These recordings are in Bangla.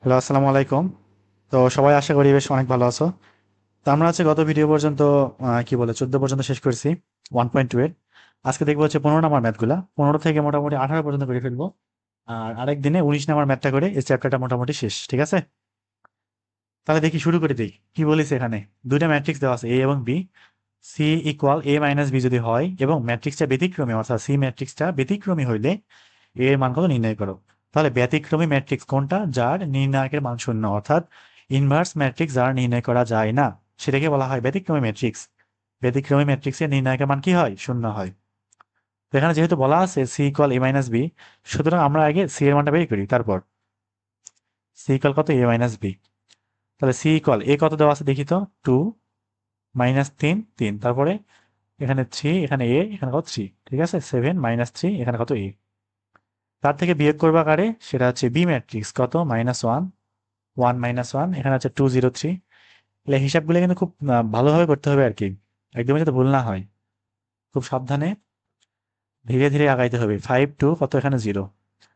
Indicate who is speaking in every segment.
Speaker 1: হ্যালো, আসসালামু আলাইকুম। তো সবাই আশা করি বেশ অনেক ভালো আছো। তো আমরা হচ্ছে গত ভিডিও পর্যন্ত কি বলে 14 পর্যন্ত শেষ করেছি 1.2 এর। আজকে দেখবো হচ্ছে 15 নাম্বার ম্যাথগুলা, 15 থেকে মোটামুটি 18 পর্যন্ত করে ফেলবো। আর আরেক দিনে 19 নাম্বার ম্যাথটা করে এই চ্যাপ্টারটা মোটামুটি শেষ, ঠিক আছে? তাহলে দেখি শুরু করে দিই। কি বলিস, এখানে দুইটা ম্যাট্রিক্স দেওয়া আছে, এ এবং বি। সি ইকুয়াল এ মাইনাস বি যদি হয় এবং ম্যাট্রিক্সটা ব্যতিক্রমী, অর্থাৎ সি ম্যাট্রিক্সটা ব্যতিক্রমী হইলে এ এর মান কত নির্ণয় করো। তাহলে ব্যতিক্রমী ম্যাট্রিক্স কোনটা? যার নির্ণায়কের মান শূন্য, অর্থাৎ ইনভার্স ম্যাট্রিক্স যার নির্ণয় করা যায় না, সেটাকে বলা হয় ব্যতিক্রমী ম্যাট্রিক্স। ব্যতিক্রমী ম্যাট্রিক্সের নির্ণায়কের মান কি হয়? শূন্য হয়। তো এখানে যেহেতু বলা আছে সি ইকুয়াল এ মাইনাস বি, সুতরাং আমরা আগে সি এর মানটা বের করি, তারপর সি ইকুয়াল কত? এ মাইনাস বি। তাহলে সি ইকুয়াল এ কত দেওয়া আছে দেখি তো, 2 মাইনাস 3 3, তারপরে এখানে 3, এখানে এ, এখানে কত 3, ঠিক আছে? 7 মাইনাস 3, এখানে কত এ। তার থেকে বিয়োগ করবা কারে? সেটা হচ্ছে বি ম্যাট্রিক্স, কত? মাইনাস 1 1 মাইনাস 1, এখানে হচ্ছে 203। এগুলো হিসাবগুলো কিন্তু খুব ভালোভাবে করতে হবে আর কি, একদমই যাতে ভুল না হয়। খুব সাবধানে ধীরে ধীরে আগাইতে হবে। 5 2 কত? এখানে 0।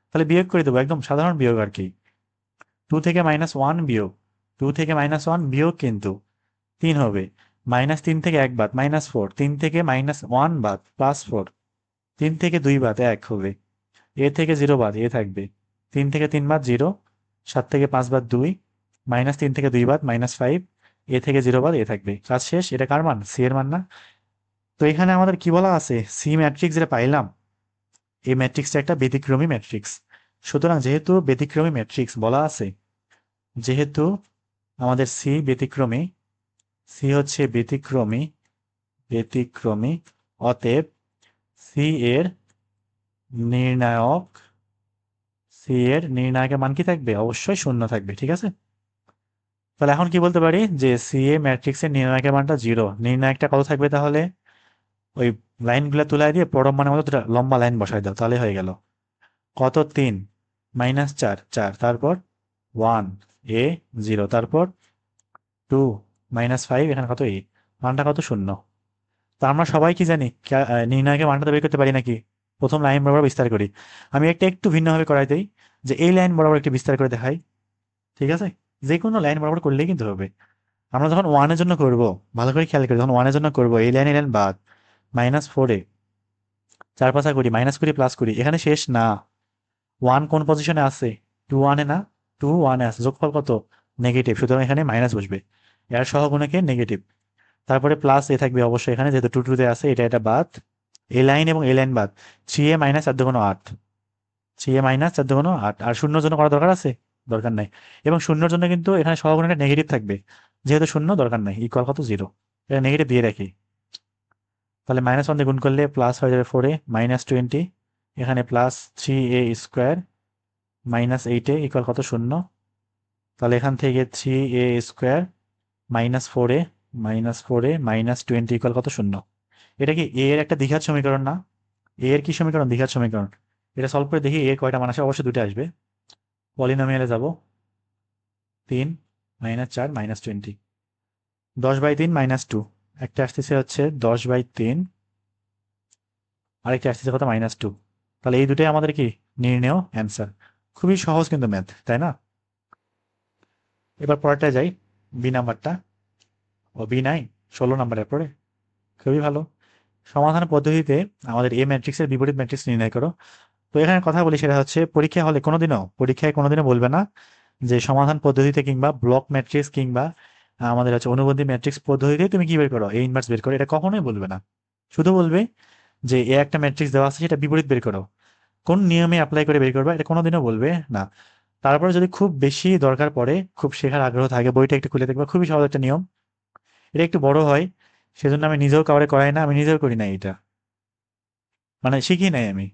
Speaker 1: তাহলে বিয়োগ করে দেবো, একদম সাধারণ বিয়োগ আর কি। 2 থেকে মাইনাস 1 বিয়োগ, 2 থেকে মাইনাস 1 বিয়োগ কিন্তু 3 হবে। মাইনাস 3 থেকে 1 বাদ মাইনাস 4, 3 থেকে মাইনাস 1 বাদ প্লাস 4, 3 থেকে 2 বাদ 1 হবে। এ থেকে 0 বাদ এ থাকবে, 3 থেকে 3 বাদ 0, 7 থেকে 5 বাদ 2, মাইনাস 3 থেকে 2 বাদ মাইনাস 5, এ থেকে 0 বাদ এ থাকবে। কাজ শেষ। এটা কার মান? সি এর মান না? তো এখানে আমাদের কি বলা আছে? সি ম্যাট্রিক্স যেটা পাইলাম, এই ম্যাট্রিক্সটা একটা ব্যতিক্রমী ম্যাট্রিক্স। সুতরাং যেহেতু ব্যতিক্রমী ম্যাট্রিক্স বলা আছে, যেহেতু আমাদের সি ব্যতিক্রমী, সি হচ্ছে ব্যতিক্রমী, ব্যতিক্রমী, অতএব সি এর নির্ণায়ক, সি এর নির্ণায়কের মান কি থাকবে? অবশ্যই শূন্য থাকবে, ঠিক আছে? তাহলে এখন কি বলতে পারি যে সি এ ম্যাট্রিক্সের নির্ণায়কের মানটা 0। নির্ণায়কটা কত থাকবে তাহলে? ওই লাইনগুলো তুলাই দিয়ে পরম মানের মতো দুটা লম্বা লাইন বসাই দাও, তাহলে হয়ে গেল। কত? 3 মাইনাস 4 4, তারপর 1 এ 0, তারপর 2 মাইনাস 5, এখানে কত এ, মানটা কত? শূন্য। তা আমরা সবাই কি জানি নির্ণায়কের মানটা তো বের করতে পারি নাকি? প্রথম লাইন বরাবর বিস্তার করি। আমি একটা একটু ভিন্নভাবে করাই দেই, যে এই লাইন বরাবর একটু বিস্তার করে দেখাই, ঠিক আছে? যে কোনো লাইন বরাবর করলেই কিন্তু হবে। আমরা যখন ওয়ানের জন্য করব, ভালো করে খেয়াল করি, যখন ওয়ানের জন্য করব এই লাইন এই লাইন বাদ, মাইনাস 4 এ 4 পাঁচা করি, মাইনাস করি, প্লাস করি, এখানে শেষ না। ওয়ান কোন পজিশনে আছে? 2 1 এ না? 2 1 এ আছে, যোগফল কত? নেগেটিভ, সুতরাং এখানে মাইনাস বসবে। এর সহগুণকে নেগেটিভ, তারপরে প্লাস এ থাকবে অবশ্যই এখানে, যেহেতু 2 2 তে আছে, এটা এটা বাদ, এই লাইন এবং এই লাইন বাদ। 3 এ মাইনাস 4 দুগুণ 8, 3 এ মাইনাস 4 দুগুণ 8। আর শূন্যর জন্য করা দরকার আছে? দরকার নাই। এবং শূন্যর জন্য কিন্তু এখানে সহগুণটা নেগেটিভ থাকবে, যেহেতু শূন্য দরকার নাই, ইকুয়াল কত? 0। এটা নেগেটিভ দিয়ে রাখি। তাহলে মাইনাস 1 দিয়ে গুণ করলে প্লাস হয়ে যাবে 4 এ, মাইনাস 20, এখানে প্লাস 3 এ স্কোয়ার মাইনাস 8 এ ইকুয়াল কত? শূন্য। তাহলে এখান থেকে 3 এ স্কোয়ার মাইনাস 4 এ, মাইনাস 4 এ মাইনাস 20 ইকুয়াল কত? শূন্য। এটা কি এ এর একটা দ্বিঘাত সমীকরণ না? এ এর কি সমীকরণ? দ্বিঘাত সমীকরণ। এটা সলভ করে দেখি এ কয়টা মান আসে, অবশ্যই দুটো আসবে। পলিনোমিয়ালে যাব, 3 মাইনাস 4 মাইনাস 20, 10/3 মাইনাস 2, একটা আসতেছে হচ্ছে 10/3, আরেকটা আসতেছে কত? মাইনাস 2। তাহলে এই দুটোই আমাদের কি নির্ণেয় অ্যান্সার। খুবই সহজ কিন্তু ম্যাথ, তাই না? এবার পরেরটা যাই, বি নাম্বারটা। ও বি নাই, 16 নাম্বারের পরে। খুবই ভালো। সমাধান পদ্ধতিতে আমাদের এ ম্যাট্রিক্সের বিপরীত ম্যাট্রিক্স নির্ণয় করো। তো এখানে কথা বলি, সেটা হচ্ছে পরীক্ষা হলে কোনোদিনও, পরীক্ষায় কোনোদিনও বলবে না যে সমাধান পদ্ধতিতে কিংবা ব্লক ম্যাট্রিক্স কিংবা আমাদের হচ্ছে অনুবন্ধী ম্যাট্রিক্স পদ্ধতিতে তুমি কি বের করো, এ ইনভার্স বের করো। এটা কখনোই বলবে না। শুধু বলবে যে এ একটা ম্যাট্রিক্স দেওয়া আছে, সেটা বিপরীত বের করো। কোন নিয়মে অ্যাপ্লাই করে বের করবা, এটা কোনোদিনও বলবে না। তারপরে যদি খুব বেশি দরকার পড়ে, খুব শেখার আগ্রহ থাকে, বইটা একটু খুলে দেখবা, খুবই সহজ একটা নিয়ম। এটা একটু বড় হয়, সেজন্য আমি নিজেও কাউরে করাই না, আমি নিজেও করি না এটা। মানে শিখি নাই আমি।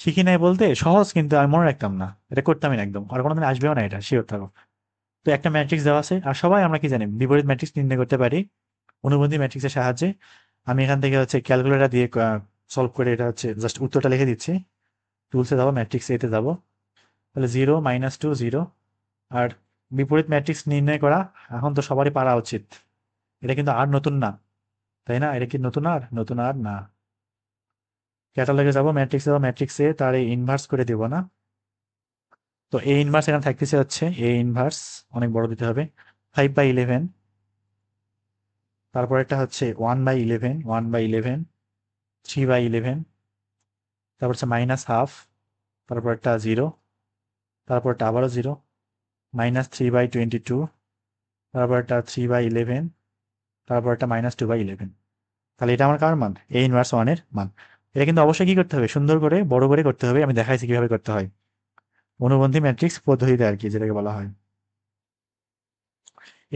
Speaker 1: শিখি নাই বলতে সহজ, কিন্তু আমি মনে রাখতাম না, এটা করতামই না একদম, আর কোনোদিন আসবেও না, এটা শিওর থাকো। তো একটা ম্যাট্রিক্স দেওয়া আছে, আর সবাই আমরা কি জানি বিপরীত ম্যাট্রিক্স নির্ণয় করতে পারি অনুবন্ধী ম্যাট্রিক্সের সাহায্যে। আমি এখান থেকে হচ্ছে ক্যালকুলেটর দিয়ে সলভ করে এটা হচ্ছে জাস্ট উত্তরটা লিখে দিচ্ছি। টুলসে যাবো, ম্যাট্রিক্স এতে যাবো, তাহলে 0 মাইনাস 2 0। আর বিপরীত ম্যাট্রিক্স নির্ণয় করা এখন তো সবারই পারা উচিত। এটা কিন্তু আর নতুন না, তাই না? এটা কি নতুন? আর নতুন আর না। ক্যাটালগে যাবো, ম্যাট্রিক্সে যাবো, ম্যাট্রিক্সে তার ইনভার্স করে দিব না, তো এ ইনভার্স এখানে থাকতেছে হচ্ছে এ ইনভার্স, অনেক বড় দিতে হবে, 5/11। তারপর একটা হচ্ছে 1/11, 1/11, 3/11। তারপর হচ্ছে -হাফ, তারপর একটা 0, তারপর একটা আবারও 0, -3/22, তারপর একটা 3/11, তারপর একটা -2/11। তাহলে এটা আমার কার মান? এ ইনভার্স 1 এর মান। এটা কিন্তু অবশ্যই কি করতে হবে? সুন্দর করে বড় করে করতে হবে। আমি দেখাইছি কিভাবে করতে হয়, অনুবন্ধী ম্যাট্রিক্স পদ্ধতিতে আর কি, যেটাকে বলা হয়।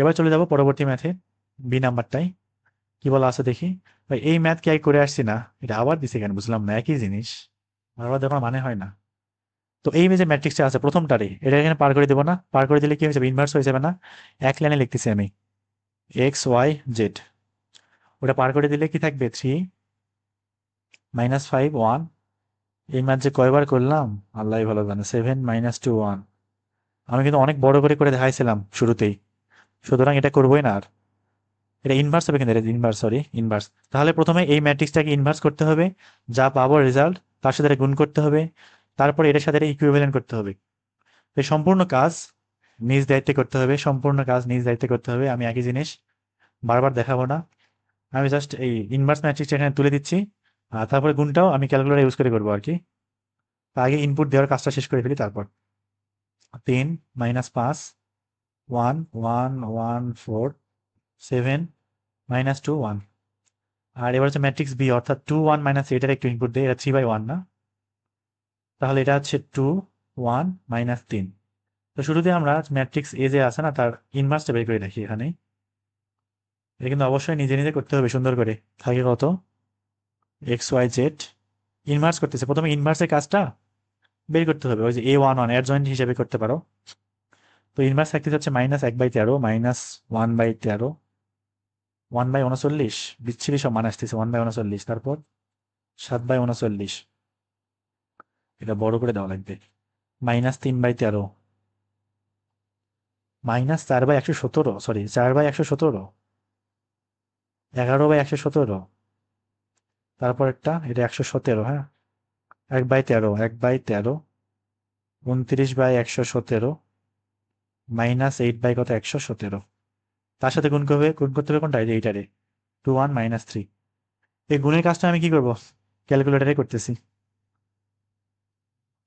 Speaker 1: এবার চলে যাব পরবর্তী ম্যাথে, বি নাম্বারটাই। কি বলা আছে দেখি। ভাই এই ম্যাথ কি আগে করে আসছি না? এটা আবার দিছে কেন বুঝলাম না, একই জিনিস বারবার দেওয়ার মানে হয় না। তো এই যে ম্যাট্রিক্সটা আছে প্রথমটারে, এটা এখানে পার করে দেবো না? পার করে দিলে কি হয়ে যাবে? ইনভার্স হয়ে যাবে না? এক লাইনে লিখতেছি আমি, x y z। ওটা পার করে দিলে কি থাকবে? 3 -5 1। এই ম্যাথ যে কয়বার করলাম আল্লাহ ভালো জানে। 7 -2 1। আমি কিন্তু অনেক বড় করে করে দেখাইছিলাম শুরুতেই, সুতরাং এটা করবোই না আর। এটা ইনভার্স হবে, কিন্তু এটা ইনভার্স, সরি ইনভার্স। তাহলে প্রথমে এই ম্যাট্রিক্সটাকে ইনভার্স করতে হবে, যা পাবো রেজাল্ট তার সাথে এটা গুণ করতে হবে, তারপরে এটার সাথে ইকুইভ্যালেন্ট করতে হবে। এই সম্পূর্ণ কাজ নিজ দায়িত্বে করতে হবে, সম্পূর্ণ কাজ নিজ দায়িত্বে করতে হবে। আমি একই জিনিস বারবার দেখাবো না। আমি জাস্ট এই ইনভার্স ম্যাট্রিক্সটা এখানে তুলে দিচ্ছি, আর তারপরে গুণটাও আমি ক্যালকুলেটর ইউজ করে করবো আর কি। আগে ইনপুট দেওয়ার কাজটা শেষ করে ফেলি। তারপর 3 -5 1 1 1 4 7 -2 1। আর এবার হচ্ছে ম্যাট্রিক্স বি, অর্থাৎ 2 1 - এটার একটু ইনপুট দেয়, এটা 3/1 না? তাহলে এটা হচ্ছে 2 1 -3। তো শুরুতে আমরা ম্যাট্রিক্স এ যে আছে না, তার ইনভার্সটা বের করে রাখি এখানে। এটা কিন্তু অবশ্যই নিজে নিজে করতে হবে সুন্দর করে। থাকে কত? XYZ ইনভার্স করতেছে, প্রথমে ইনভার্সের কাজটা বের করতে হবে। ওই যে A11 অ্যাডজয়েন্ট হিসেবে করতে পারো। তো ইনভার্স থাকতেছে হচ্ছে -1/13, -1/13, 1/39, বিচ্ছিরি সব মান আসতেছে, 1/39। তারপর 7/39, এটা বড় করে দেওয়া লাগবে, -3/13, -4/117, সরি 4/117, 11/117। তারপর একটা, এটা 117, হ্যাঁ, 1/13, 1/13, 29/117, -8 বাই কত? 117। তার সাথে গুণ করতে হবে কোনটা? এই যে এইটারে, 2 1 -3। এই গুণের কাজটা আমি কি করব? ক্যালকুলেটারে করতেছি।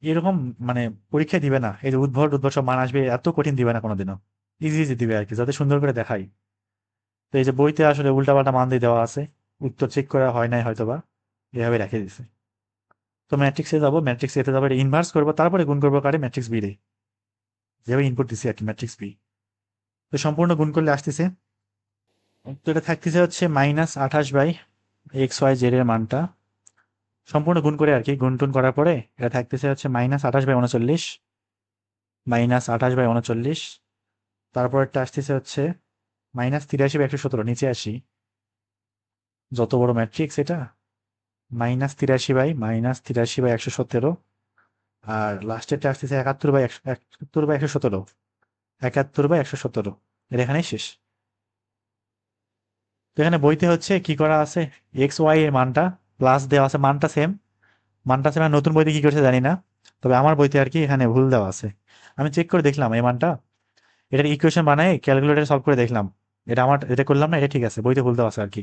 Speaker 1: এরকম মানে পরীক্ষায় দিবে না, এই যে উদ্ভট উদ্ভট সব মান আসবে, এত কঠিন দিবে না কোনোদিনও। ইজি ইজি দিবে আর কি, যাতে সুন্দর করে দেখাই। তো এই যে বইতে আসলে উল্টাপাল্টা মান দিয়ে দেওয়া আছে, উত্তর চেক করা হয় নাই হয়তোবা, এভাবে রেখে দিছে। তো ম্যাট্রিক্সে যাবো, ম্যাট্রিক্স এতে যাবো, ইনভার্স করবো, তারপরে গুণ করবো কারে? ম্যাট্রিক্স বি রে, যেভাবে ইনপুট দিছি আর কি, ম্যাট্রিক্স বি। তো সম্পূর্ণ গুণ করলে আসতেছে, তো এটা থাকতেছে হচ্ছে -28/XYZ এর মানটা সম্পূর্ণ গুণ করে আর কি, গুণ টুন করার পরে এটা থাকতেছে হচ্ছে -28/39, -28/39। তারপর একটা আসতেছে হচ্ছে -83/117, নিচে আসি, যত বড় ম্যাট্রিক্স এটা, -83/-117। আর লাস্টেরটা আসতেছে 71/117, 71/117। এটা এখানেই শেষ। তো এখানে বইতে হচ্ছে কি করা আছে, XY এর মানটা প্লাস দেওয়া আছে, মানটা সেম। আমি নতুন বইতে কি করছে জানি না, তবে আমার বইতে আর কি এখানে ভুল দেওয়া আছে। আমি চেক করে দেখলাম এই মানটা, এটার ইকুয়েশন বানাই ক্যালকুলেটরে সলভ করে দেখলাম, এটা করলাম না, এটা ঠিক আছে, বইতে ভুল দেওয়া আছে আর কি।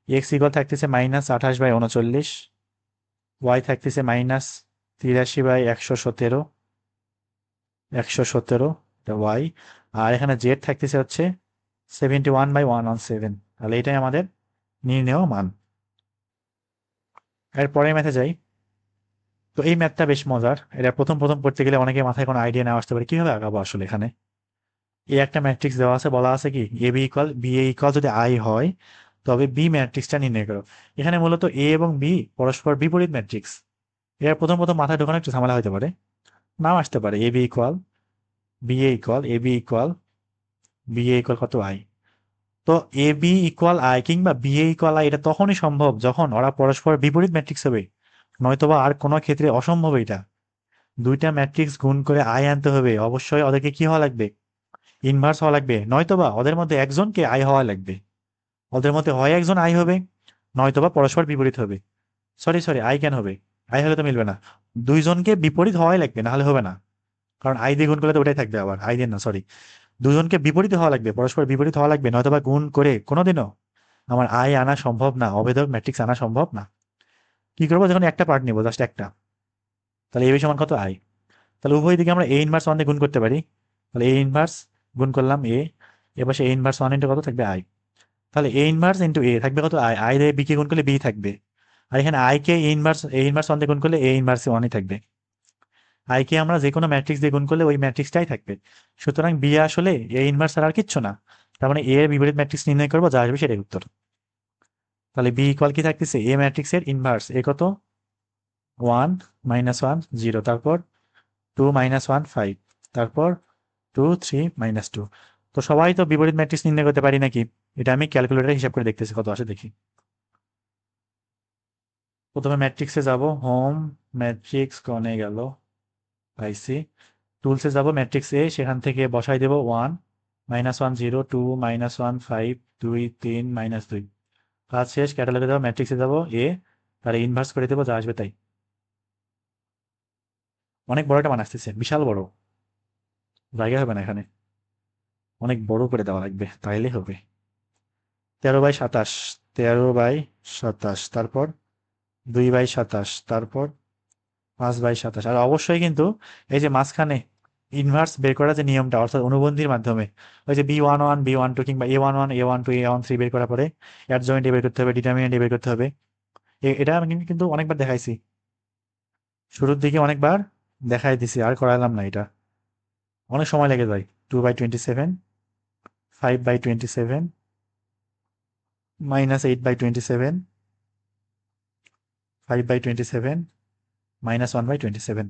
Speaker 1: এক্স ইকুয়াল থাকতেছে -28/39, ওয়াই থাকতেছে -83/117, 117, এটা ওয়াই। আর এখানে জেড থাকতেছে হচ্ছে 71/117। তাহলে এটাই আমাদের নির্ণেয় মান। এর পরের ম্যাথে যাই। তো এই ম্যাথটা বেশ মজার, এটা প্রথম প্রথম পড়তে গেলে অনেকে মাথায় কোনো আইডিয়া না আসতে পারে কিভাবে আগাবো আসলে। এখানে এই একটা ম্যাট্রিক্স দেওয়া আছে, বলা আছে কি বি এ ইকুয়াল যদি আই হয় তবে বি ম্যাট্রিক্সটা নির্ণয় করো। এখানে মূলত এ এবং বি পরস্পর বিপরীত ম্যাট্রিক্স। এর প্রথম প্রথম মাথায় ঢোকানো একটু ঝামেলা হতে পারে, নাও আসতে পারে। বি এ ইকুয়াল কত? আই। তো এ বি ইকুয়াল আই কিংবা বি এ ইকুয়াল আই, এটা তখনই সম্ভব যখন ওরা পরস্পর বিপরীত ম্যাট্রিক্স হবে, নয়তোবা আর কোনো ক্ষেত্রে অসম্ভব এটা। দুইটা ম্যাট্রিক্স গুণ করে আই আনতে হবে, অবশ্যই ওদেরকে কি হওয়া লাগবে? ইনভার্স হওয়া লাগবে, নয়তোবা ওদের মধ্যে একজনকে আই হওয়া লাগবে। ওদের মধ্যে হয় একজন আই হবে, নয়তোবা পরস্পর বিপরীত হবে। সরি সরি, আই কেন হবে? আই হলে তো মিলবে না, দুইজনকে বিপরীত হওয়াই লাগবে, না হলে হবে না। কারণ আই দিয়ে গুণ করলে তো ওটাই থাকবে, আবার আই দিয়ে না, সরি, দুজনকে বিপরীত হওয়া লাগবে, পরস্পর বিপরীত হওয়া লাগবে, নয়তোবা গুণ করে কোনোদিনও আমার আই আনা সম্ভব না, অভেদক ম্যাট্রিক্স আনা সম্ভব না। কি করবো, যখন একটা পার্ট নিবো, জাস্ট একটা, তাহলে এ সমান কত, আই। তাহলে উভয় দিকে আমরা এ ইনভার্স ওয়ান দিয়ে গুণ করতে পারি। তাহলে এ ইনভার্স গুণ করলাম এ, এবার সে এ ইনভার্স ওয়ান ইন্টু কত থাকবে, আই। তাহলে এ ইনভার্স ইন্টু এ থাকবে কত, আই। আই দিয়ে বি কে গুণ করলে বি থাকবে। আর এখানে I K A inverse one দিয়ে গুণ করলে এ ইনভার্স ওয়ানই থাকবে। আই কে আমরা যে কোনো ম্যাট্রিক্স দিয়ে গুণ করলে ওই ম্যাট্রিক্সটাই থাকবে। সুতরাং বি আসলে এ ইনভার্স আর কিচ্ছু না। তার মানে এ এর বিপরীত ম্যাট্রিক্স নির্ণয় করবো, যা আসবে সেটাই উত্তর। তাহলে বি ইকুয়াল কি থাকতেছে, এ ম্যাট্রিক্সের ইনভার্স, এ কত, ওয়ান মাইনাস ওয়ান জিরো, তারপর টু মাইনাস ওয়ান ফাইভ, তারপর টু থ্রি মাইনাস টু। তো সবাই তো বিপরীত ম্যাট্রিক্স নির্ণয় করতে পারি নাকি? এটা আমি ক্যালকুলেটরে হিসাব করে দেখতেছি কত আসে, দেখি। প্রথমে ম্যাট্রিক্সে যাব, হোম ম্যাট্রিক্স কনে গেল, পাইছি। টুলসে যাব, ম্যাট্রিক্স এ, সেখান থেকে বসাই দেব one minus one zero, two minus one five, দুই তিন মাইনাস দুই। কাজ শেষ, ক্যাটালগে যাবো, ম্যাট্রিক্সে যাব এ, তাহলে ইনভার্স করে দেবো, যা আসবে তাই। অনেক বড় একটা মান আসতেছে, বিশাল বড়, জায়গা হবে না এখানে, অনেক বড় করে দেওয়া লাগবে, তাইলে হবে। 13/27, 13/27, তারপর 2/27, তারপর 5/27। আর অবশ্যই কিন্তু এই যে মাঝখানে ইনভার্স বের করার যে নিয়মটা, অর্থাৎ অনুবন্ধীর মাধ্যমে, ওই যে B11 B12 কিংবা A11 A12 A13 বের করার পরে অ্যাডজয়েন্ট বের করতে হবে, ডিটারমিনেন্ট বের করতে হবে। এটা আমি কিন্তু অনেকবার দেখাইছি, শুরুর দিকে অনেকবার দেখাই দিছি, আর করালাম না এটা, অনেক সময় লেগে যায়। 2/27, 5/27, -8/27, 5/27, -1/27।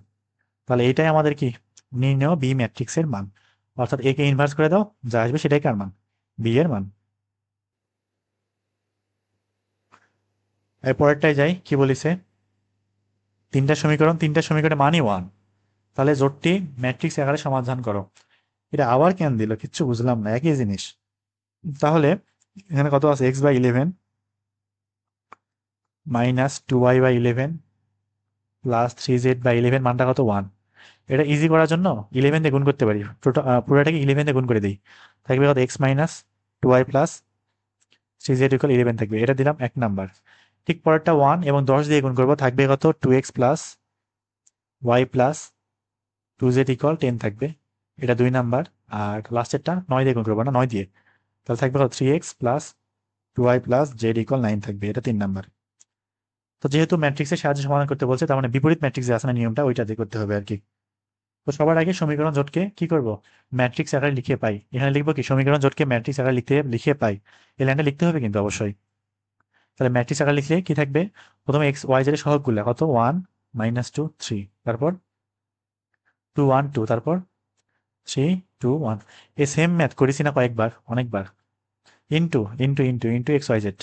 Speaker 1: তাহলে এইটাই আমাদের কি, নির্ণেয় বি ম্যাট্রিক্সের মান। অর্থাৎ একে ইনভার্স করে দাও, যা আসবে সেটাই কার মান, বি এর মান। এর পরেরটাই যাই, কি বলিছে, তিনটা সমীকরণের মানই ওয়ান, তাহলে জোটটি ম্যাট্রিক্স আকারে সমাধান করো। এটা আবার কেন দিল, কিচ্ছু বুঝলাম না, একই জিনিস। তাহলে এখানে কত আছে, x/11 -2y/11 +3z/11, মানটা কত, ওয়ান। এটা ইজি করার জন্য 11 দিয়ে গুণ করতে পারি, পুরোটাকে 11 দিয়ে গুণ করে দিই, থাকবে কত, x - 2y + 3z = 11 থাকবে। এটা দিলাম এক নাম্বার। ঠিক পরেরটা 1 এবং 10 দিয়ে গুণ করবো, থাকবে কত, 2x + y + 2z = 10 থাকবে, এটা 2 নাম্বার। আর লাস্টেরটা 9 দিয়ে গুণ করবো, না 9 দিয়ে, তাহলে থাকবে কত, 3x + 2y + z = 9 থাকবে, এটা 3 নাম্বার। তো যেহেতু ম্যাট্রিক্সের সাহায্যে সমাধান করতে বলছে, তার মানে বিপরীত ম্যাট্রিক্স যে আছে না নিয়মটা, ওইটা দিয়ে করতে হবে আর কি। তো সবার আগে সমীকরণ জোটকে কি করব, ম্যাট্রিক্স আকারে লিখে পাই। এখানে লিখবো কি, সমীকরণ জোটকে ম্যাট্রিক্স আকারে লিখে পাই, এই লাইনটা লিখতে হবে কিন্তু অবশ্যই। তাহলে ম্যাট্রিক্স আকারে লিখলে কি থাকবে, প্রথমে এক্স ওয়াই জেড এর সহগগুলা কত, 1 -2 3, তারপর 2 1 2, তারপর 3 2 1। এই সেম ম্যাথ করেছি না কয়েকবার, অনেকবার। Into into into into X Y Z,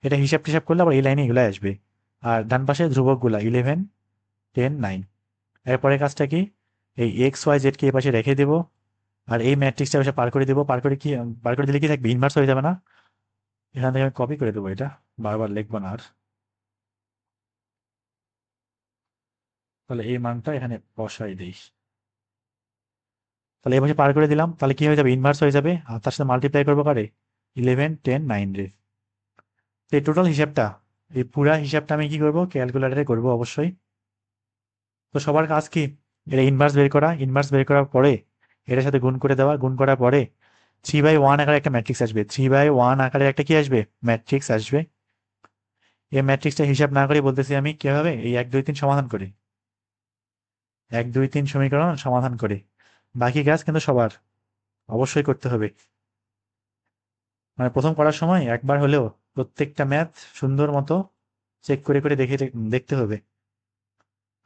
Speaker 1: এটা হিসাব টিসাব করলে আবার এই লাইনে এগুলাই আসবে। আর ডান পাশে ধ্রুবকগুলা 11 10 9। এরপরে কাজটা কি, এই এক্স ওয়াই জেড কে এই পাশে রেখে দেবো, আর এই ম্যাট্রিক্সটা পাশে পার করে দেবো, পার করে দিলে কি থাকবে, ইনভার্স হয়ে যাবে না। এখান থেকে আমি কপি করে দেবো, এটা বারবার লিখবো না আর। তাহলে এই মানটা এখানে বসাই দিই। তাহলে এই পাশে পার করে দিলাম, তাহলে কি হয়ে যাবে, ইনভার্স হয়ে যাবে, আর তার সাথে মাল্টিপ্লাই করবো কারে, 11 10 9 রে। তো এই টোটাল হিসাবটা, এই পুরা হিসাবটা আমি কি করবো, ক্যালকুলেটারে করবো অবশ্যই। তো সবার কাজ কি, এটা ইনভার্স বের করা, ইনভার্স বের করার পরে এটার সাথে গুণ করে দেওয়া, গুণ করার পরে 3/1 আকারে একটা ম্যাট্রিক্স আসবে, 3/1 আকারে একটা কি আসবে, ম্যাট্রিক্স আসবে। এই ম্যাট্রিক্সটা হিসাব না করে বলতেছি আমি কিভাবে, এই 1 2 3 সমাধান করে, 1 2 3 সমীকরণ সমাধান করে। বাকি কাজ কিন্তু সবার অবশ্যই করতে হবে, মানে প্রথম করার সময় একবার হলেও প্রত্যেকটা ম্যাথ সুন্দর মতো চেক করে করে দেখতে হবে।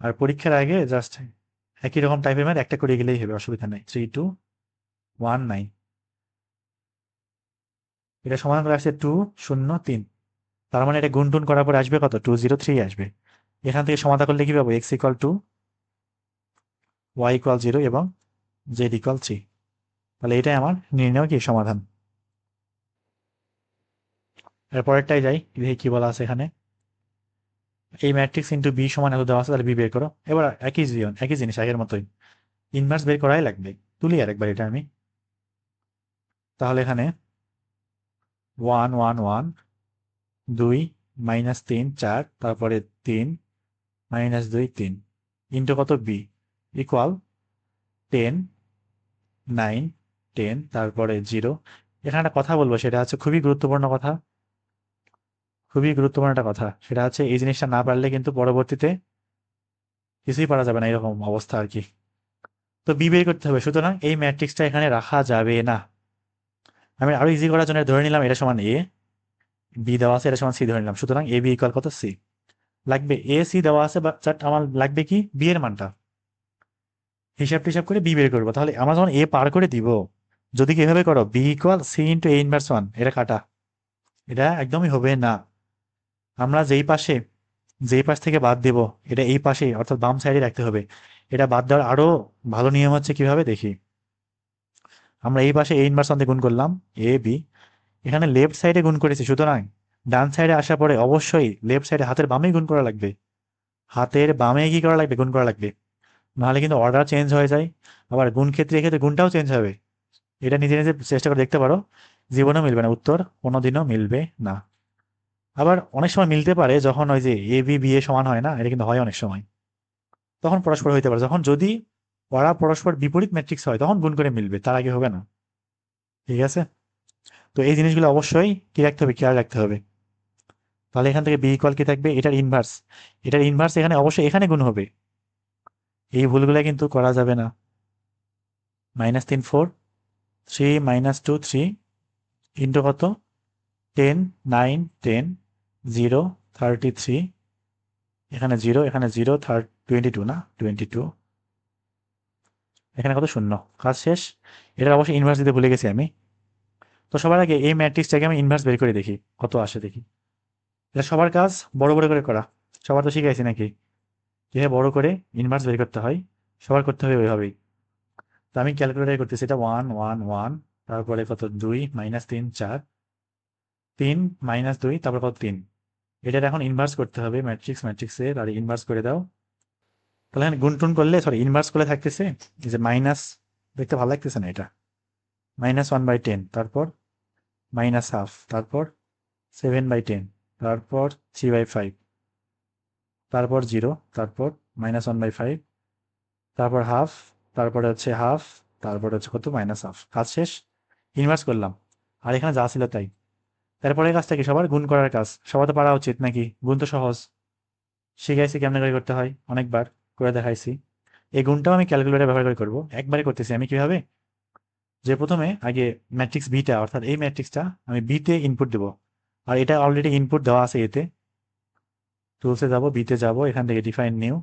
Speaker 1: আর পরীক্ষার আগে জাস্ট একই রকম টাইপের ম্যাথ একটা করে গেলেই হবে, অসুবিধা নাই। 3 2 1 9, এটা সমাধান করে আসছে 2 0 3। তার মানে এটা গুণ টুন করার পরে আসবে কত, 2 0 3 আসবে। এখান থেকে সমাধান করলে কি পাবো, x = 2, y = 0 এবং z = 3। তাহলে এটাই আমার নির্ণয় কি, সমাধান। এরপরেরটাই যাই, দেখি কি বলা আছে এখানে। এই ম্যাট্রিক্স ইন্টু বি সমান এত দেওয়া আছে, তাহলে বি বের করো। এবার একই জিনিস আগের মতোই, ইনভার্স বের করাই লাগবে। তুলি আরেকবার এটা আমি। তাহলে এখানে 1 1 1 2 -3 4 তারপরে 3 -2 3 ইন্টু কত বি ইকুয়াল 10 9 10 তারপরে 0। এখানে একটা কথা বলবো, সেটা হচ্ছে খুবই গুরুত্বপূর্ণ কথা, খুবই গুরুত্বপূর্ণ একটা কথা। সেটা হচ্ছে এই জিনিসটা না পারলে কিন্তু পরবর্তীতে কিছুই পারা যাবে না, এরকম অবস্থা আর কি। তো বি বের করতে হবে, সুতরাং এই ম্যাট্রিক্সটা এখানে রাখা যাবে না। আমি আরো ইজি করার জন্য ধরে নিলাম এটা সমান এ, বি দেওয়া আছে, এটা সমান সি ধরে নিলাম। সুতরাং এ বি ইকুয়াল কত সি লাগবে। এ সি দেওয়া আছে, বাট আমার লাগবে কি বি এর মানটা। হিসাব টিসাব করে বি বের করবো। তাহলে আমরা যখন এ পার করে দিব, যদি কি এভাবে করো B equal C into a inverse one, এটা কাটা, এটা একদমই হবে না। আমরা যেই পাশ থেকে বাদ দেব, এটা এই পাশে অর্থাৎ বাম সাইডে রাখতে হবে। এটা বাদ দেওয়ার আরো ভালো নিয়ম হচ্ছে কিভাবে দেখি। আমরা এই পাশে এ ইনভার্স ওয়ান দিয়ে গুণ করলাম, এ বি, এখানে লেফট সাইডে গুণ করেছি, সুতরাং ডান সাইডে আসার পরে অবশ্যই লেফট সাইডে হাতের বামেই গুণ করা লাগবে। হাতের বামে কি করা লাগবে, গুণ করা লাগবে। নাহলে কিন্তু অর্ডার চেঞ্জ হয়ে যায়। আবার গুণ ক্ষেত্রে এক্ষেত্রে গুণটাও চেঞ্জ হবে। এটা নিজে নিজে চেষ্টা করে দেখতে পারো, জীবনেও মিলবে না, উত্তর কোনোদিনও মিলবে না। আবার অনেক সময় মিলতে পারে, যখন ওই যে এ বি বি এ সমান হয় না, এটা কিন্তু হয় অনেক সময়, তখন পরস্পর হইতে পারে। যখন যদি ওরা পরস্পর বিপরীত ম্যাট্রিক্স হয় তখন গুণ করে মিলবে, তার আগে হবে না। ঠিক আছে, তো এই জিনিসগুলো অবশ্যই কি রাখতে হবে, খেয়াল রাখতে হবে। তাহলে এখান থেকে বি ইকুয়াল কি থাকবে, এটার ইনভার্স, এটার ইনভার্স এখানে অবশ্যই এখানে গুণ হবে। এই ভুলগুলো কিন্তু করা যাবে না। -3 4 3 -2 3 ইন্টু কত 10 9 10 0 33, এখানে 0 এখানে 0 22 না 22, এখানে কত শূন্য, কাজ শেষ। এটা অবশ্যই ইনভার্স দিতে ভুলে গেছি আমি। তো সবার আগে এই ম্যাট্রিক্সটাকে আমি ইনভার্স বের করে দেখি কত আসে দেখি। এটা সবার কাজ বড় বড় করে করা, সবার তো শিখাইছি নাকি কিভাবে বড় করে ইনভার্স বের করতে হয়, সবার করতে হবে ওইভাবেই। তো আমি ক্যালকুলেটার করতেছি, এটা 1 1 1 তারপরে কত 2 -3 4 3 -2 তারপর কত 3। এটার এখন ইনভার্স করতে হবে ম্যাট্রিক্সের, আর ইনভার্স করে দাও। তাহলে এখানে গুণ টুন করলে, সরি ইনভার্স করলে থাকতেছে এই যে মাইনাস, দেখতে ভালো লাগতেছে না এটা, -1/10, তারপর -1/2, তারপর 7/10, তারপর 3/5, তারপর 0, তারপর -1/5, তারপর হাফ, তারপরে হচ্ছে হাফ, তারপরে হচ্ছে কত -হাফ। কাজ শেষ, ইনভার্স করলাম। আর এখানে যা ছিল তাই। তারপরে কাজটা কি, সবার গুণ করার কাজ, সবার তো পারা উচিত নাকি, গুণ তো সহজ, শিখাইছি কেমনে করে করতে হয়, অনেকবার করে দেখাইছি। এই গুণটাও আমি ক্যালকুলেটর ব্যবহার করে করবো, একবারে করতেছি আমি কিভাবে, যে প্রথমে আগে ম্যাট্রিক্স বিটা অর্থাৎ এই ম্যাট্রিক্সটা আমি বিতে ইনপুট দেবো। আর এটা অলরেডি ইনপুট দেওয়া আছে এতে। টুলসে যাব, বিতে যাব, এখান থেকে ডিফাইন নিউ,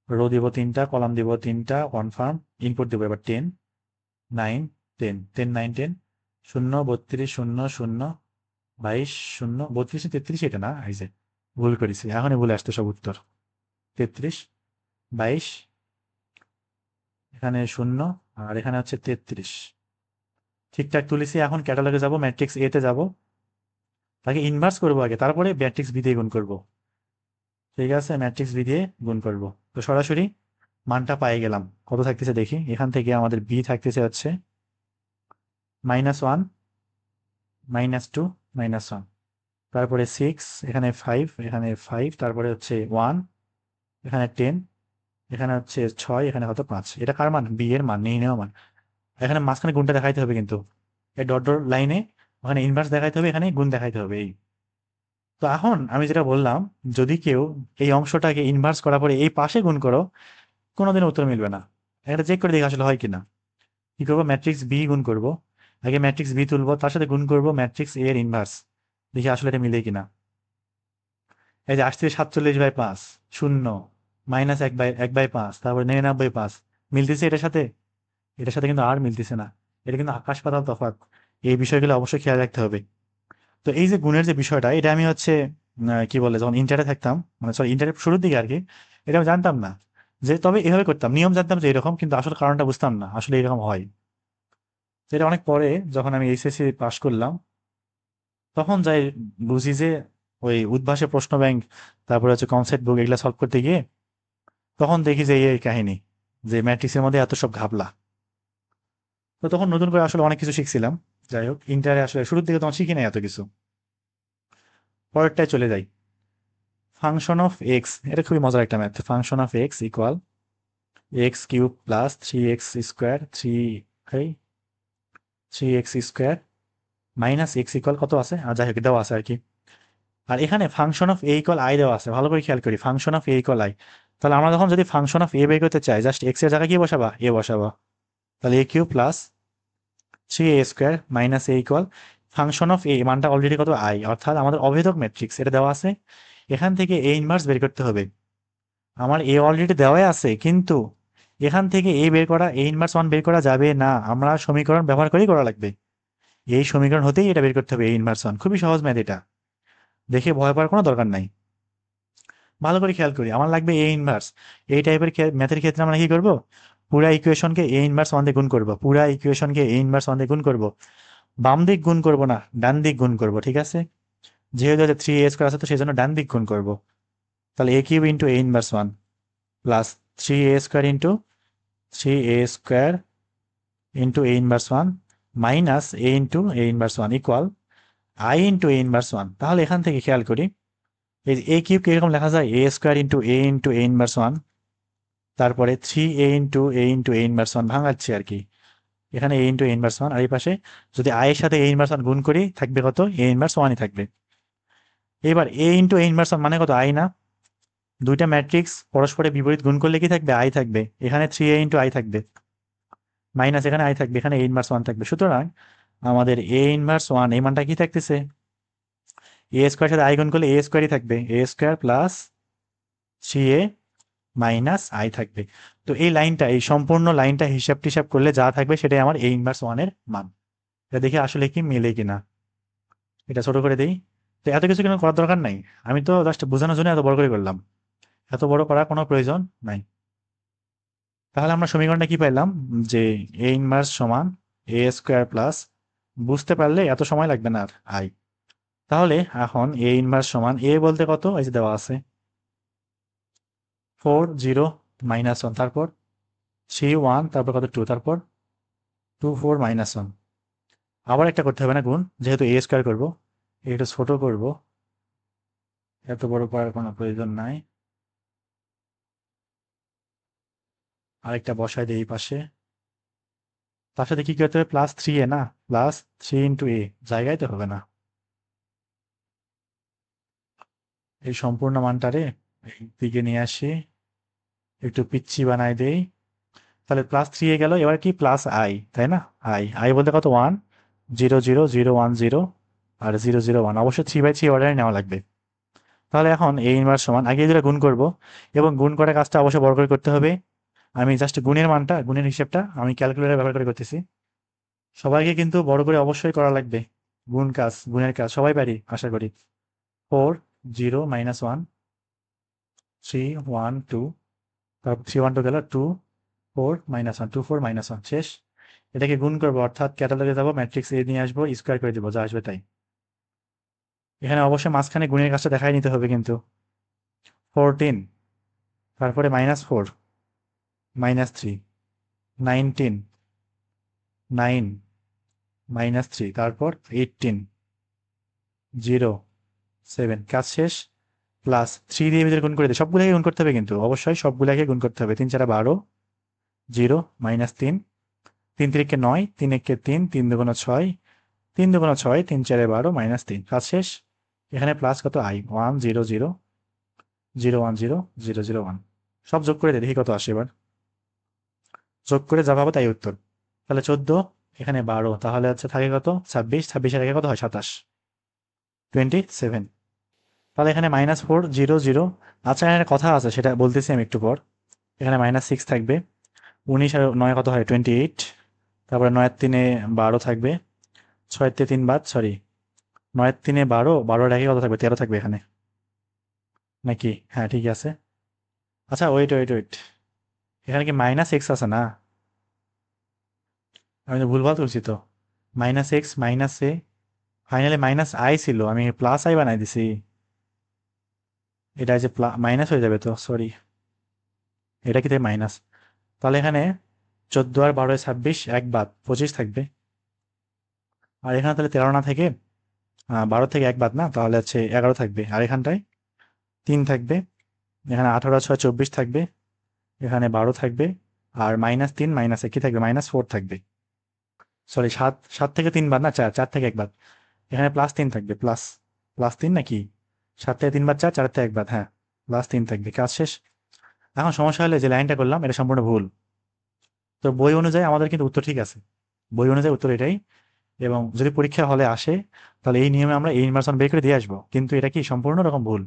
Speaker 1: রো দিব 3টা, কলাম দিব 3টা, কনফার্ম, ইনপুট দেবো এবার 10 9 10 10 9 10 0 32 0 0 22 0 32 33, এটা না, এই যে ভুল করেছি, এখনই ভুলে আসতো সব উত্তর। 33 22, এখানে 0, আর এখানে হচ্ছে 33। ঠিকঠাক তুলেছি। এখন ক্যাটালগে যাব, ম্যাট্রিক্স এ তে যাব, তাকে ইনভার্স করবো আগে, তারপরে ম্যাট্রিক্স বি দিয়ে গুণ করব। ঠিক আছে, ম্যাট্রিক্স বি দিয়ে গুণ করব। তো সরাসরি মানটা পাই গেলাম, কত থাকতেছে দেখি। এখান থেকে আমাদের বি থাকতেছে হচ্ছে -1 -2 -1, তারপরে 6, এখানে 5, এখানে 5, তারপরে হচ্ছে 1, এখানে 10, এখানে হচ্ছে 6, এখানে কত 5। এটা কার মান, বি এর মান, নিয়ে নেওয়া মান। এখানে মাঝখানে গুণটা দেখাইতে হবে কিন্তু, এই ডট ডট লাইনে ওখানে ইনভার্স দেখাইতে হবে, এখানে গুণ দেখাইতে হবে। এই তো এখন আমি যেটা বললাম, যদি কেউ এই অংশটাকে ইনভার্স করার পরে এই পাশে গুণ করো, কোনোদিন উত্তর মিলবে না। এটা চেক করে দেখি আসলে হয় কিনা। কি করবো, ম্যাট্রিক্স বি গুণ করব, আগে ম্যাট্রিক্স বি তুলবো, তার সাথে গুণ করব ম্যাট্রিক্স এ এর ইনভার্স, দেখি আসলে এটা মিলে কিনা। এই যে আসছে 47/5 শূন্য, -1/5, তারপর 99/5, মিলতেছে এটার সাথে, এটার সাথে কিন্তু আর মিলতেছে না। এটা কিন্তু আকাশ পাতাল তফাৎ। এই বিষয়গুলো অবশ্যই খেয়াল রাখতে হবে। তো এই যে গুণের যে বিষয়টা, এটা আমি হচ্ছে কি বলে, যখন ইন্টারে থাকতাম, মানে সরি ইন্টারের শুরুর দিকে আর কি, এটা আমি জানতাম না, যে তবে এভাবে করতাম, নিয়ম জানতাম যে এরকম, কিন্তু আসলে কারণটা বুঝতাম না আসলে এরকম হয়। তো এটা অনেক পরে যখন আমি এইচএসসি পাশ করলাম, তখন যাই বুঝি যে ওই উদ্ভাসে প্রশ্ন ব্যাংক, তারপরে হচ্ছে কনসেপ্ট বুক, এগুলা সলভ করতে গিয়ে তখন দেখি যে এই কাহিনী, যে ম্যাট্রিক্সের মধ্যে এত সব ঘাপলা। তো তখন নতুন করে আসলে অনেক কিছু শিখছিলাম। যাই হোক, ইন্টারে আসলে শুরুর দিকে তখন শিখি নাই এত কিছু। পরেরটায় চলে যাই। ফাংশন অফ এক্স, এটা খুবই মজার একটা math. Function of x equal x cube plus 3x square 3x square minus x equal কত আছে, আর যাই হোক দেওয়া আছে আর কি। আর এখানে function of A equal I দেওয়া আছে, ভালো করে খেয়াল করি, function of A equal I. তাহলে আমরা যখন যদি ফাংশন অফ এ বের করতে চাই, জাস্ট এক্স এর জায়গায় কি বসাবা, এ বসাবা। তাহলে a cube plus 3a square minus a equal function of a, মানটা অলরেডি কত, আই, অর্থাৎ আমাদের অভেদক ম্যাট্রিক্স এটা দেওয়া আছে। এখান থেকে এ ইনভার্স বের করতে হবে। আমার এ অলরেডি দেওয়াই আছে, কিন্তু এখান থেকে এ বের করা, এ ইনভার্স ওয়ান বের করা যাবে না, আমরা সমীকরণ ব্যবহার করেই করা লাগবে। এই সমীকরণ হতেই এটা বের করতে হবে, এ ইনভার্স ওয়ান। খুবই সহজ ম্যাথ এটা, দেখে ভয় পাওয়ার কোনো দরকার নাই। ভালো করে খেয়াল করি, আমার লাগবে এ ইনভার্স। এই টাইপের ম্যাথের ক্ষেত্রে আমরা কি করব, পুরা ইকুয়েশনকে এ ইনভার্স ওয়ান দিয়ে গুণ করবো, পুরা ইকুয়েশনকে এ ইনভার্স ওয়ান দিয়ে গুণ করবো। বাম দিক গুণ করব না, ডান দিক গুণ করব, ঠিক আছে। যেহেতু 3a স্কোয়ার আছে, তো সেই জন্য ডান দিক গুণ করব। তাহলে a cube into a inverse one plus 3a square into 3a square into a inverse one minus a into a inverse one equal I into a inverse one. তাহলে এখান থেকে খেয়াল করি, এই এ কিউব এরকম লেখা যায়, এ square into a inverse one, তারপরে 3a into a inverse one ভাঙাচ্ছি আর কি। এখানে এ ইন্টু এ ইনভার্স ওয়ান, আর এই পাশে যদি আই এর সাথে এ ইনভার্স ওয়ান গুণ করি, থাকবে কত, এ ইনভার্স ওয়ানই থাকবে। এবার এ ইন্টু এ ইনভার্স ওয়ান মানে কত, আই না। দুইটা ম্যাট্রিক্স পরস্পরের বিপরীত গুণ করলে কি থাকবে, আই থাকবে। এখানে 3a ইন্টু আই থাকবে, মাইনাস এখানে আই থাকবে, এখানে এ ইনভার্স ওয়ান থাকবে। সুতরাং আমাদের এ ইনভার্স ওয়ান এই মানটা কি থাকতেছে, এ স্কোয়ার সাথে আই গুণ করলে এ স্কোয়ারই থাকবে, a square plus 3a minus I থাকবে। তো এই লাইনটা, এই সম্পূর্ণ লাইনটা হিসাব টিসাব করলে যা থাকবে সেটাই আমার এ ইনভার্স ওয়ানের মান। এটা দেখে আসলে কি মিলে কিনা, এটা ছোট করে দেই। তো এত কিছু কেন করার দরকার নাই, আমি তো জাস্ট বোঝানোর জন্য এত বড় করে করলাম, এত বড় করার কোনো প্রয়োজন নাই। তাহলে আমরা সমীকরণটা কি পাইলাম, যে এ ইনভার্স সমান এ স্কোয়ার প্লাস, বুঝতে পারলে এত সময় লাগবে না আর, আই। তাহলে এখন এ ইনভার্স সমান এ বলতে কত, এই যে দেওয়া আছে 4 0 মাইনাস ওয়ান, তারপর 3 1, তারপর কত 2, তারপর 2 4 মাইনাস ওয়ান। আবার একটা করতে হবে না গুণ, যেহেতু এ স্কোয়ার করবো, এটা ছোট করব, এত বড় করার কোনো প্রয়োজন নাই। আরেকটা বসায় দিই এই পাশে, তার সাথে কি করতে হবে, প্লাস 3a না, প্লাস 3 ইন্টু এ, জায়গায় তো হবে না। এই সম্পূর্ণ মানটারে এই দিকে নিয়ে আসি, একটু পিচ্ছি বানাই দেই। তাহলে প্লাস 3a গেল, এবার কি প্লাস আই, তাই না। আই আই বলতে কত, 1 0 0 0 1 0 আর 0 0 1, অবশ্যই 3/3 অর্ডারে নেওয়া লাগবে। তাহলে এখন এ ইনভার্স সমান, আগে যেটা গুণ করব, এবং গুণ করার কাজটা অবশ্যই বড় করে করতে হবে। আমি জাস্ট গুণের মানটা, গুণের হিসেবটা আমি ক্যালকুলেটর ব্যবহার করে করতেছি। সবাইকে কিন্তু বড় করে অবশ্যই করা লাগবে, গুণ কাজ, গুণের কাজ সবাই পারি আশা করি। 4 0 মাইনাস 1 3 1 2, তারপর 3 1 2 গেল 2 4 মাইনাস 1 2 4 মাইনাস 1 শেষ। এটাকে গুণ করবো, অর্থাৎ ক্যাটালগে যাবো, ম্যাট্রিক্স এ নিয়ে আসবো, স্কোয়ার করে দেবো, যা আসবে তাই। এখানে অবশ্যই মাঝখানে গুণের কাজটা দেখাই নিতে হবে কিন্তু। 14, তারপরে মাইনাস 4 মাইনাস 3 19 9 মাইনাস 3, তারপর 18 0 7, কাজ শেষ। প্লাস 3 দিয়ে ভিতরে গুণ করে দিই, সবগুলোকে গুণ করতে হবে কিন্তু, অবশ্যই সবগুলোকে গুণ করতে হবে। 3 4 12 0 মাইনাস 3 3 3 9 3 1 3 3 2 6 3 2 6 3 4 12 মাইনাস 3, কাজ শেষ। এখানে প্লাস কত, আই 1 0 0 0 1 0 0 0 1, সব যোগ করে দিই, দেখি কত আসে এবার। যোগ করে যা পাবো তাই উত্তর। তাহলে 14, এখানে 12, তাহলে হচ্ছে থাকে কত, 26, 26 এর আগে কত হয়, 27, 27। তাহলে এখানে -4 0 0। আচ্ছা, এখানে একটা কথা আছে, সেটা বলতেছি আমি একটু পর। এখানে -6 থাকবে, 19 আর 9 কত হয়, 28, তারপরে 9 এর 3 12 থাকবে, 6 এর 3 বাদ, সরি, 9 এর 3 12, 12 এর আগে কত থাকবে, 13 থাকবে এখানে, নাকি, হ্যাঁ ঠিক আছে। আচ্ছা ওয়েট ওয়েট ওয়েট, এখানে কি -x আছে না, আমি তো ভুলভাল করছি তো। -x -a, ফাইনালি -i ছিল, আমি +i বানাই দিছি। এটা যে মাইনাস হয়ে যাবে তো, সরি, এটা কি মাইনাস। তাহলে এখানে 14 আর 12 26, এক বাদ 25 থাকবে। আর এখানে তাহলে 13 না থেকে 12 থেকে এক বাদ না, তাহলে হচ্ছে 11 থাকবে। আর এখানটায় 3 থাকবে। এখানে 18 6 24 থাকবে। এখানে 12 থাকবে। আর -3 -1 কি থাকবে, -4 থাকবে। সরি, 7 7 থেকে 3 বাদ না, 4 4 থেকে এক বাদ। এখানে +3 থাকবে, প্লাস +3 নাকি 7 থেকে 3 বাদ 4, 4 থেকে এক বাদ, হ্যাঁ +3 থাকবে। কাজ শেষ। এখন সমস্যা হলে যে লাইনটা করলাম এটা সম্পূর্ণ ভুল। তো বই অনুযায়ী আমাদের কিন্তু উত্তর ঠিক আছে, বই অনুযায়ী উত্তর এটাই। এবং যদি পরীক্ষা হলে আসে তাহলে এই নিয়মে আমরা এই ইনভার্সন বের করে দিয়ে আসবো, কিন্তু এটা কি সম্পূর্ণ রকম ভুল।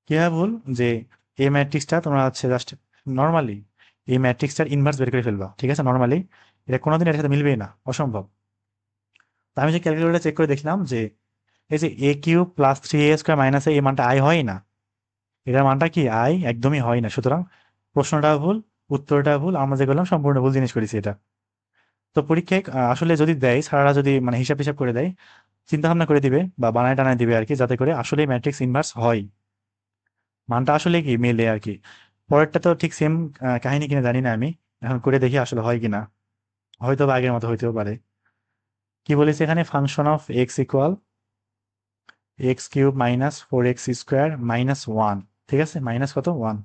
Speaker 1: কিভাবে ভুল, যে এই ম্যাট্রিক্সটা তোমরা হচ্ছে জাস্ট নর্মালি এই ম্যাট্রিক্সটার ইনভার্স বের করে ফেলবা, ঠিক আছে, নর্মালি এটা কোনোদিন এর সাথে মিলবেই না, অসম্ভব। তো আমি যে ক্যালকুলেটর চেক করে দেখলাম যে এই যে a³ + 3a² - এই মানটা আই হয় না, এটার মানটা কি আই একদমই হয় না। সুতরাং প্রশ্নটা ভুল, উত্তরটা ভুল, আমরা যে করলাম সম্পূর্ণ ভুল জিনিস করেছি এটা। তো পরীক্ষায় আসলে যদি দেয়, স্যাররা যদি মানে হিসাব হিসাব করে দেয়, চিন্তা ভাবনা করে দিবে বা বানায় টানায় দিবে আর কি, যাতে করে আসলে ম্যাট্রিক্স ইনভার্স হয়, মানটা আসলে কি মেলে আর কি। পরেরটা তো ঠিক সেম কাহিনী কিনা জানি না, আমি এখন করে দেখি আসলে হয় কিনা, হয়তো বা আগের মতো হইতেও পারে। কি বলেছে এখানে, function of x equal x³ - 4x² - 1, ঠিক আছে, মাইনাস কত 1।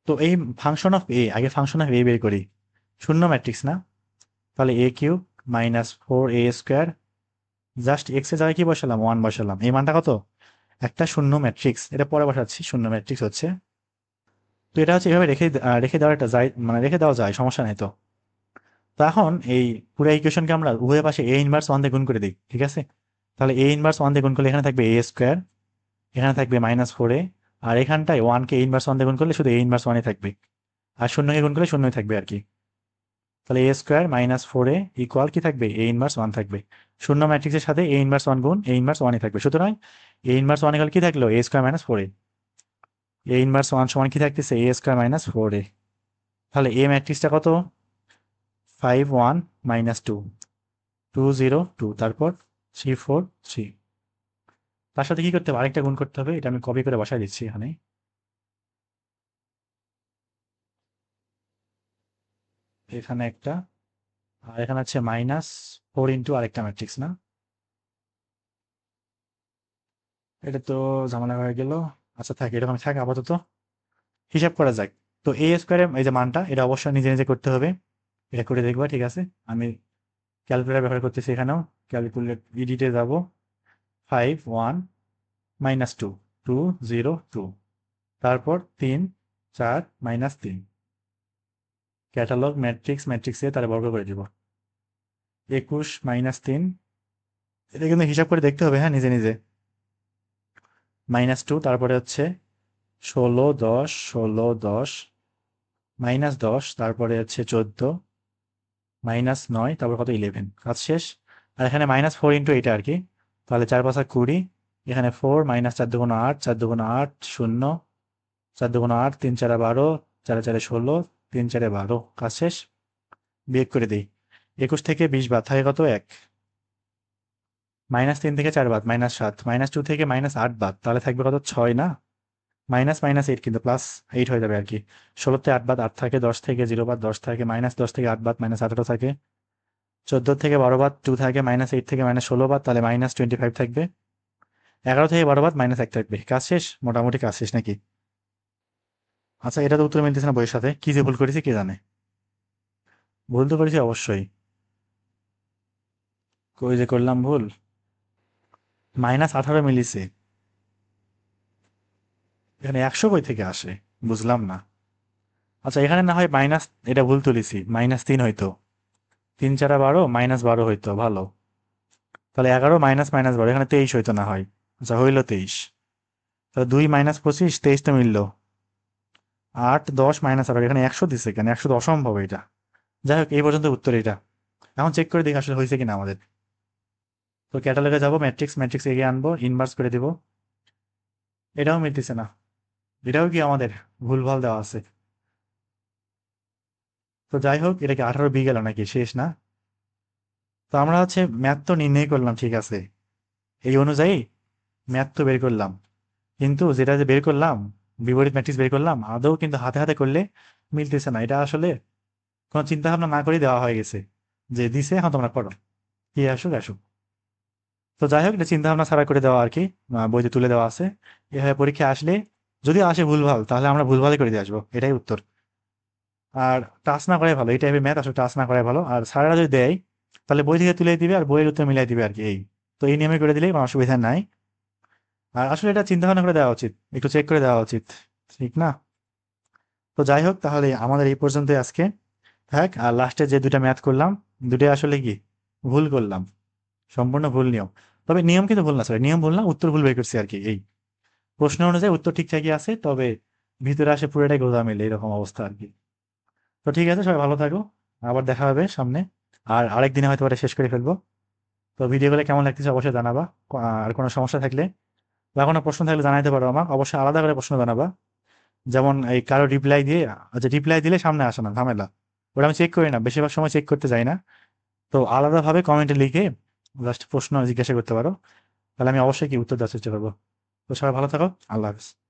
Speaker 1: তো এই ফাংশন অফ এ, আগে ফাংশন অফ এ বের করি, শূন্য ম্যাট্রিক্স না, তাহলে a³ - 4a², জাস্ট এক্স এর জায়গায় কি বসালাম, 1 বসালাম। এই মানটা কত, একটা শূন্য ম্যাট্রিক্স, এটা পরে বসাচ্ছি, শূন্য ম্যাট্রিক্স হচ্ছে। তো এটা হচ্ছে এভাবে রেখে দেওয়া একটা যায়, মানে রেখে দেওয়া যায়, সমস্যা নেই তো। তো এখন এই পুরো ইকুয়েশনকে আমরা উভয় পাশে a−1 দিয়ে গুণ করে দিই, ঠিক আছে। তাহলে a−1 দিয়ে গুণ করলে এখানে থাকবে a², এখানে থাকবে -4a, আর এখানটায় 1কে a−1 দিয়ে গুণ করলে শুধু a−1ই থাকবে, আর শূন্যকে গুণ করলে শূন্যই থাকবে আর কি। তাহলে a² - 4a ইকুয়াল কি থাকবে, a−1 থাকবে। শূন্য ম্যাট্রিক্সের সাথে a−1 গুণ a−1ই থাকবে, সুতরাং a−1 ইকুয়াল কি থাকলো, a² - 4a। a−1 সমান কি থাকতেছে, a² - 4a। তাহলে a ম্যাট্রিক্সটা কত, 5 1 -2 2 0 2, তারপর 3 4 3। তার সাথে কি করতে হবে, আরেকটা গুণ করতে হবে, এটা আমি কপি করে বসাই দিচ্ছি এখানে। এখানে একটা, আর এখানে হচ্ছে -4 ইন্টু আরেকটা ম্যাট্রিক্স না, এটা তো ঝামেলা হয়ে গেল। আচ্ছা থাক, এরকম থাক আপাতত, হিসাব করা যাক। তো a² এই যে মানটা, এটা অবশ্যই নিজে নিজে করতে হবে, এটা করে দেখবা, ঠিক আছে। আমি ক্যালকুলেটর ব্যবহার করতেছি এখানেও, ক্যালকুলেট ইডিটে যাব, 5 1 -2 2 0 2, তারপর 3 4 -3, ক্যাটালগ ম্যাট্রিক্সে তারা বর্গ করে দিব, 21 -3, এটা কিন্তু হিসাব করে দেখতে হবে, হ্যাঁ নিজে নিজে। -2, তারপরে হচ্ছে 16 10 16 10, -10, তারপরে হচ্ছে 14, -9, তারপর কত 11, কাজ শেষ। আর এখানে -4 ইন্টু এটা আর কি, তাহলে 4 5 20, এখানে 4 -4 2 8 4 2 8 0, 4 2 8 3 4 12, 4 4 16, 3 4 12, কাজ শেষ। বিয়োগ করে দিই, 21 থেকে 20 বাদ থাকে কত, 1। -3 থেকে 4 বাদ, -7, -2 থেকে -8 বাদ, তাহলে থাকবে কত, 6 না, -8 কিন্তু +8 হয়ে যাবে আর কি। 16তে 8 বাদ 8 থাকে, 10 থেকে 0 বাদ 10 থাকে, -10 থেকে 8 বাদ -18 থাকে, 14 থেকে 12 বাদ 2 থাকে, -8 থেকে -16 বাদ, তাহলে -25 থাকবে, 11 থেকে 12 বাদ -1 থাকবে, কাজ শেষ, মোটামুটি কাজ শেষ নাকি। আচ্ছা, এটা তো উত্তর মিলতেছে না বইয়ের সাথে, কি যে ভুল করেছি কে জানে। ভুল তো করেছি অবশ্যই, কই যে করলাম ভুল, -18 মিলিছে, এখানে 100 কই থেকে আসে, বুঝলাম না। আচ্ছা, এখানে না হয় মাইনাস, এটা ভুল তুলেছি, -3 হইতো, 3 4 12, -12 হইতো, ভালো। তাহলে 11 -12, এখানে 23 হইতো না হয়। আচ্ছা হইলো 23, তাহলে 2 -25 23 তো মিললো। 8 10 -18, এখানে 100 দিছে কেন, 100 তো অসম্ভব এটা। যাই হোক, এই পর্যন্ত উত্তর এটা। এখন চেক করে দেখি আসলে হয়েছে কিনা আমাদের। তো ক্যাটালগে যাবো, ম্যাট্রিক্স এগিয়ে আনবো, ইনভার্স করে দিব, এটাও মিলতেছে না। এটাও কি আমাদের ভুলভাল দেওয়া আছে। তো যাই হোক, এটা কি 18 গেল নাকি, শেষ না। তো আমরা হচ্ছে ম্যাথ তো নির্ণয় করলাম, ঠিক আছে, এই অনুযায়ী ম্যাথ তো বের করলাম, কিন্তু যেটা যে বের করলাম বিপরীত ম্যাট্রিক্স বের করলাম, আদৌ কিন্তু হাতে হাতে করলে মিলতেছে না। এটা আসলে কোনো চিন্তা ভাবনা না করেই দেওয়া হয়ে গেছে যে দিছে, এখন তোমরা করো, কি আসুক আসুক। তো যাই হোক, এটা চিন্তা ভাবনা ছাড়া করে দেওয়া আর কি, বইতে তুলে দেওয়া আছে। এভাবে পরীক্ষা আসলে যদি আসে ভুলভাল, তাহলে আমরা ভুলভালই করে দিয়ে আসবো, এটাই উত্তর। আর টাচ না করাই ভালো, এই টাইপের ম্যাথ আসলে টাচ না করাই ভালো। আর স্যারেরা যদি দেয় তাহলে বই থেকে তুলে দিবে আর বইয়ের উত্তর মিলাই দিবে আর কি, এই। তো এই নিয়মে করে দিলেই কোনো অসুবিধা নাই। আর আসলে এটা চিন্তা ভাবনা করে দেওয়া উচিত, একটু চেক করে দেওয়া উচিত, ঠিক না? তো যাই হোক, তাহলে আমাদের এই পর্যন্তই আজকে থাক। আর লাস্টে যে দুইটা ম্যাথ করলাম, দুটোই আসলে কি ভুল করলাম, সম্পূর্ণ ভুল নিয়ম। তবে নিয়ম কিন্তু ভুল না, সরি নিয়ম ভুল না, উত্তর ভুল বের করছি আর কি, এই। প্রশ্ন অনুযায়ী উত্তর ঠিকঠাকই আছে, তবে ভিতরে আসে পুরোটাই গোজামিল, এরকম অবস্থা আর কি। তো ঠিক আছে, সবাই ভালো থাকো, আবার দেখা হবে সামনে। আর আরেকদিনে হয়তো এটা শেষ করে ফেলবো। তো ভিডিওগুলো কেমন লাগতেছে অবশ্যই জানাবা। আর কোনো সমস্যা থাকলে বা কোনো প্রশ্ন থাকলে জানাইতে পারো আমাকে, অবশ্যই আলাদা করে প্রশ্ন জানাবা। যেমন এই কারো রিপ্লাই দিয়ে, আচ্ছা রিপ্লাই দিলে সামনে আসে না, ঝামেলা। ওটা আমি চেক করি না, বেশিরভাগ সময় চেক করতে যাই না। তো আলাদাভাবে কমেন্টে লিখে জাস্ট প্রশ্ন জিজ্ঞাসা করতে পারো, তাহলে আমি অবশ্যই কি উত্তর দেওয়ার চেষ্টা করবো। তো সবাই ভালো থাকো, আল্লাহ হাফেজ।